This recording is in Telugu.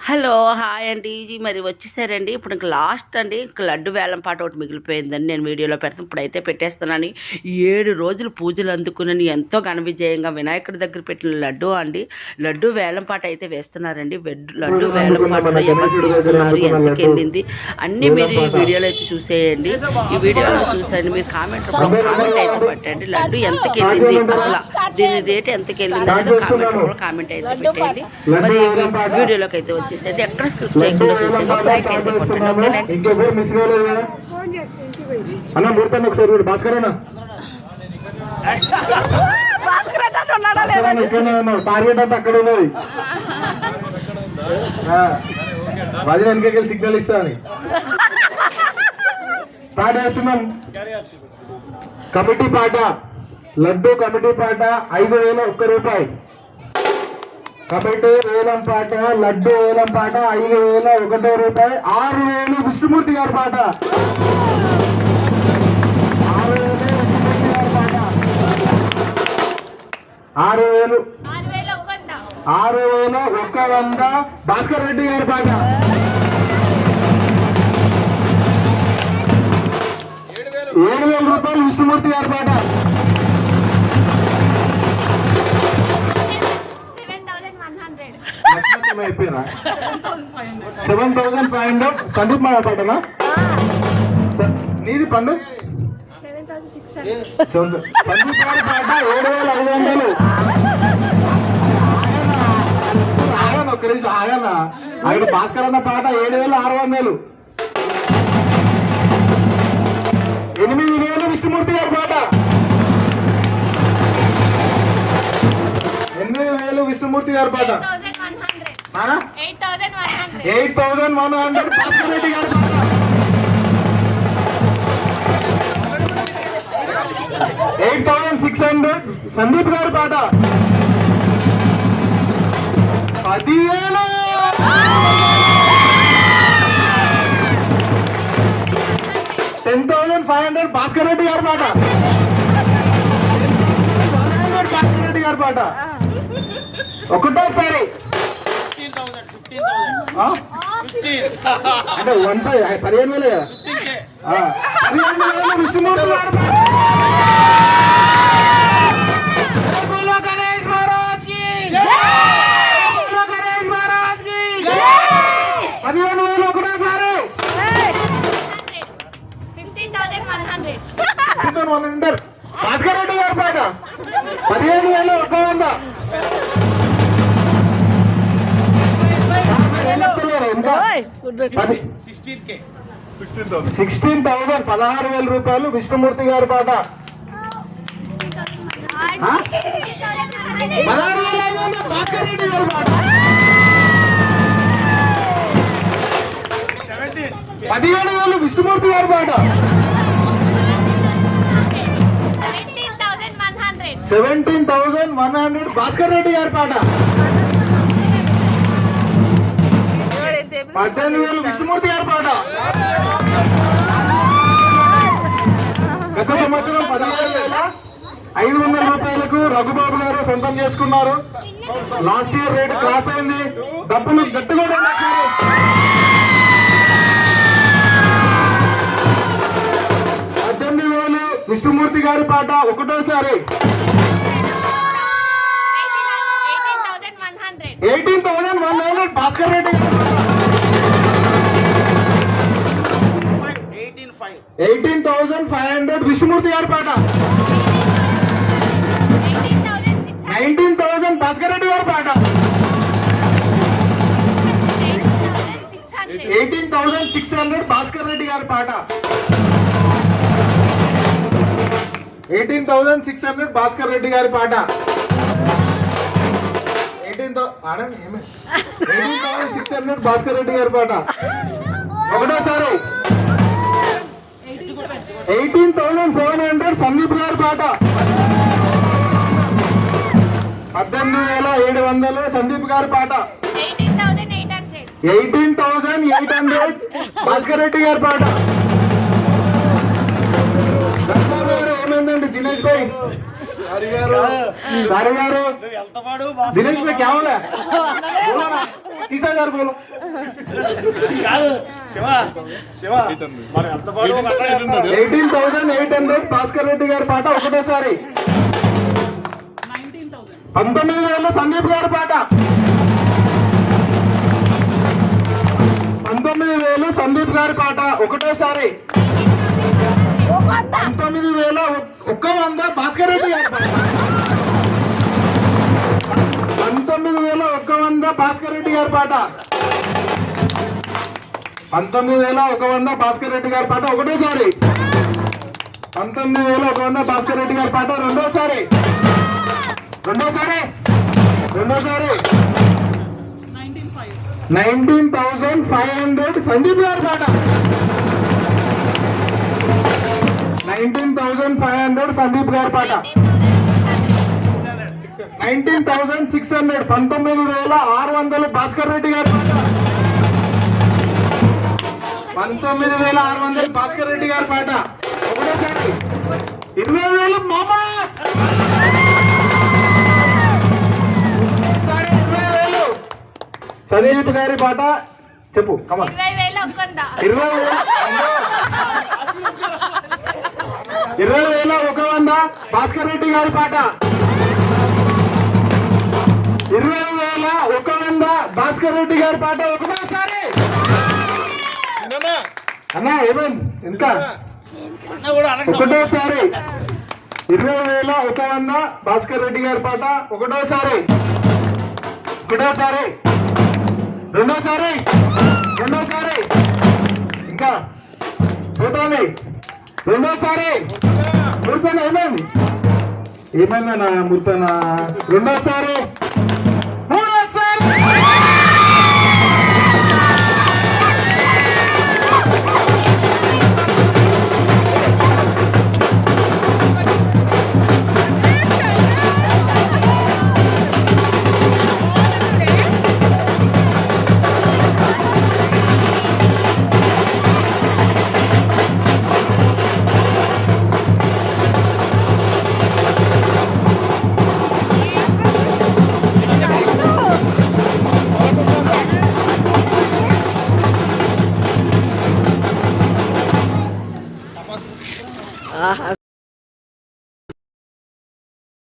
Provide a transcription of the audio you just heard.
హలో హాయ్ అండి మరి వచ్చేసారండి. ఇప్పుడు ఇంక లాస్ట్ అండి. ఇంక లడ్డు వేలం పాట ఒకటి మిగిలిపోయిందని నేను వీడియోలో పెడతాను. ఇప్పుడైతే పెట్టేస్తున్నాను. 7 రోజులు పూజలు అందుకుని ఎంతో ఘన విజయంగా వినాయకుడి దగ్గర పెట్టిన లడ్డు అండి. లడ్డు వేలం పాట అయితే వేస్తున్నారండి. లడ్డు వేలం పాటలో ఎవరు తీసుకున్నారు, ఎంతకి వెళ్ళింది అన్నీ మీరు ఈ వీడియోలో అయితే చూసేయండి. ఈ వీడియోలో చూసండి. మీరు కామెంట్ అయితే పెట్టండి. లడ్డు ఎంతకి వెళ్ళింది, అసలు దీని రేట్ ఎంతకి వెళ్ళింది అనేది కామెంట్ అయితే పెట్టండి. మరి వీడియోలోకి అయితే వచ్చేసి ఎక్కడ స్కిప్ చేయకుండా చూసేది ఒక లైక్ అయితే కొట్టండి. ఓకేనండి. అన్న మూర్తాన్ని ఒకసారి కూడా భాస్కర్ అన్న టార్గెట్ అంతా అక్కడ ఉన్నది. వదిన వెనకెళ్ళి సిగ్నల్ ఇస్తాను. స్టార్ట్ చేస్తున్నాం. కమిటీ పాట లడ్డు కమిటీ పాట 5,000 రూపాయి. కమిటీ వేలం పాట లడ్డు వేలం పాట 5,001 రూపాయి. 6,000 విష్ణుమూర్తి గారి పాట. 6,100 భాస్కర్ రెడ్డి గారి పాట. 7,000 రూపాయలు విష్ణుమూర్తి గారి పాట. 7,500 సందీప్ మా పాటనా నీది పండు. సందీప్ గారి పాట 7,500. ఆయన ఒక్క నిమిషం ఆయన ఆయన భాస్కర్ అన్న పాట 7,600. 8,000 విష్ణుమూర్తి గారి పాట. 8,000 విష్ణుమూర్తి గారి పాట. 8,100 భాస్కర్ రెడ్డి గారి పాట. 8,600 సందీప్ గారి పాట. 10,000 10,500 భాస్కర్ రెడ్డి గారి పాట. 10,100 భాస్కర్ రెడ్డి గారి పాట. ఒకటోసారి అంటే 15,000 విష్ణుమూర్తి గారి పాట. 15,000 ఒకటోసారి. 15,100 భాస్కర్ రెడ్డి గారి పాట. 15,100 16,000 16,000 రూపాయలు విష్ణుమూర్తి గారి పాట. 16,500 భాస్కర్ రెడ్డి గారి పాట. 17,000 విష్ణుమూర్తి గారి పాట. 17,100 భాస్కర్ రెడ్డి గారి పాట. 18,000 విష్ణుమూర్తి గారి పాట. గత సంవత్సరం 17,500 రూపాయలకు రఘుబాబు గారు సొంతం చేసుకున్నారు. లాస్ట్ ఇయర్ రేటు క్రాస్ అయింది. డబ్బులు గట్టిగా 18,000 విష్ణుమూర్తి గారి పాట. ఒకటోసారి 18,100 భాస్కర్ రెడ్డి గారి పాట. 18,500 విష్ణుమూర్తి గారి పాట. 19,000 భాస్కర్ రెడ్డి గారి పాట. 18,600 భాస్కర్ రెడ్డి గారి పాట. 18,600 భాస్కర్ రెడ్డి గారి పాట. 18,600 భాస్కర్ రెడ్డి గారి పాట. ఒకటోసారి 18,700 సందీప్ గారి పాట. 18,700 సందీప్ గారి పాట. 18,800 భాస్కర్ రెడ్డి గారి పాట. ఏమైందండి దినేష్ భాయ్? సారీ గారు దినేష్ భాయ్ క్యా किस हजार बोलो కాదు శివ శివ మరి అంత పాటు 18,800 భాస్కర్ రెడ్డి గారి పాట ఒకటోసారి. 19,000 సందీప్ గారి పాట. 19,000 సందీప్ గారి పాట ఒకటోసారి. 19,000 100 భాస్కర్ రెడ్డి గారి పాట. 19,100 భాస్కర్ రెడ్డి గారి పాట. 19,100 భాస్కర్ రెడ్డి గారి పాట ఒకటోసారి. 19,100 భాస్కర్ రెడ్డి గారి పాట రెండోసారి. 19,500 సందీప్ గారి పాట. 19,500 సందీప్ గారి పాట. 19,600 19,600 భాస్కర్ రెడ్డి గారి పాట. 19,600 భాస్కర్ రెడ్డి గారి పాట ఒకటోసారి. 20,000 మామా 20,000 సందీప్ గారి పాట. చెప్పు కమా 20,100 భాస్కర్ రెడ్డి గారి పాట. 20,100 భాస్కర్ రెడ్డి గారి పాట ఒకటోసారి. అన్నా ఏమైంది ఇంకా ఒకటోసారి. 20,100 భాస్కర్ రెడ్డి గారి పాట ఒకటోసారి. రెండోసారి ఇంకా పోతానే. రెండోసారి ముర్తనా ఏమైందన్నా ముర్తనా. రెండోసారి